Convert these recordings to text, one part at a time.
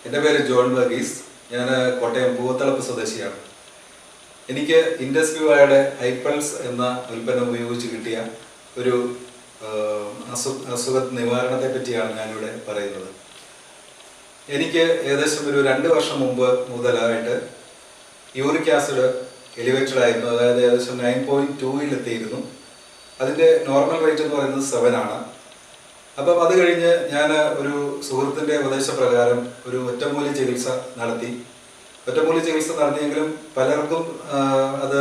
എൻ്റെ പേര് ജോൺ വർഗീസ്. ഞാൻ കോട്ടയം പൂവത്തളപ്പ് സ്വദേശിയാണ്. എനിക്ക് ഇൻഡസ് വിവയുടെ iPulse എന്ന ഉൽപ്പന്നം ഉപയോഗിച്ച് കിട്ടിയ ഒരു അസുഖ നിവാരണത്തെ പറ്റിയാണ് ഞാനിവിടെ പറയുന്നത്. എനിക്ക് ഏകദേശം ഒരു 2 വർഷം മുമ്പ് മുതലായിട്ട് യൂറിക് ആസിഡ് എലിവേറ്റഡ് ആയിരുന്നു. അതായത് ഏകദേശം 9.2 എത്തിയിരുന്നു. അതിൻ്റെ നോർമൽ റേറ്റ് എന്ന് പറയുന്നത് 7 ആണ്. അപ്പം അത് കഴിഞ്ഞ് ഞാൻ ഒരു സുഹൃത്തിൻ്റെ ഉപദേശപ്രകാരം ഒരു ഒറ്റമൂലി ചികിത്സ നടത്തി. ഒറ്റമൂലി ചികിത്സ നടത്തിയെങ്കിലും പലർക്കും അത്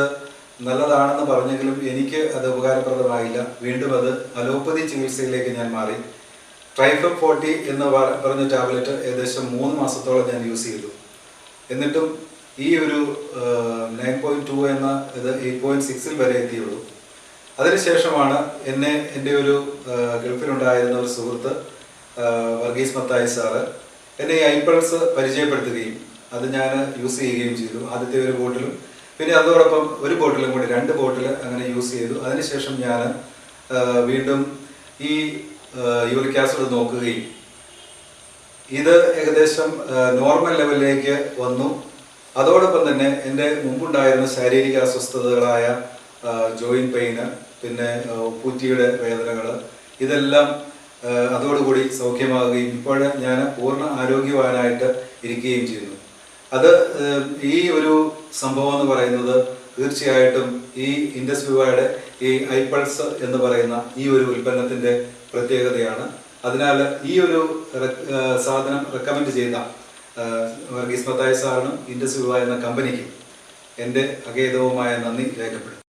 നല്ലതാണെന്ന് പറഞ്ഞെങ്കിലും എനിക്ക് അത് ഉപകാരപ്രദമായില്ല. വീണ്ടും അത് അലോപ്പതി ചികിത്സയിലേക്ക് ഞാൻ മാറി. ട്രൈഫം 40 എന്ന് പറഞ്ഞ ടാബ്ലറ്റ് ഏകദേശം 3 മാസത്തോളം ഞാൻ യൂസ് ചെയ്തു. എന്നിട്ടും ഈ ഒരു 9.2 എന്ന ഇത് 8.6 വരെ എത്തിയുള്ളൂ. അതിനുശേഷമാണ് എൻ്റെ ഒരു ഗൾഫിലുണ്ടായിരുന്ന ഒരു സുഹൃത്ത് വർഗീസ് സാറ് എന്നെ ഈ iPulse പരിചയപ്പെടുത്തുകയും അത് ഞാൻ യൂസ് ചെയ്യുകയും ചെയ്തു. ആദ്യത്തെ ഒരു ബോട്ടിലും പിന്നെ അതോടൊപ്പം ഒരു ബോട്ടിലും കൂടി 2 ബോട്ടിൽ അങ്ങനെ യൂസ് ചെയ്തു. അതിനുശേഷം ഞാൻ വീണ്ടും ഈ യൂറിക് ആസിഡ് നോക്കുകയും ഇത് ഏകദേശം നോർമൽ ലെവലിലേക്ക് വന്നു. അതോടൊപ്പം തന്നെ എൻ്റെ മുമ്പുണ്ടായിരുന്ന ശാരീരിക അസ്വസ്ഥതകളായ ജോയിൻറ്റ് പെയിന്, പിന്നെ ഉപ്പൂറ്റിയുടെ വേദനകൾ, ഇതെല്ലാം അതോടുകൂടി സൗഖ്യമാകുകയും ഇപ്പോൾ ഞാൻ പൂർണ്ണ ആരോഗ്യവാനായിട്ട് ഇരിക്കുകയും ചെയ്യുന്നു. അത് ഈ ഒരു സംഭവം എന്ന് പറയുന്നത് തീർച്ചയായിട്ടും ഈ ഇൻഡസ് വിവയുടെ ഈ iPulse എന്ന് പറയുന്ന ഈ ഒരു ഉൽപ്പന്നത്തിൻ്റെ പ്രത്യേകതയാണ്. അതിനാൽ ഈ ഒരു സാധനം റെക്കമെൻഡ് ചെയ്ത വർഗീസ് സാറിനും ഇൻഡസ് വിവ എന്ന കമ്പനിക്കും എൻ്റെ അഗേതവുമായ നന്ദി രേഖപ്പെടുത്തുന്നു.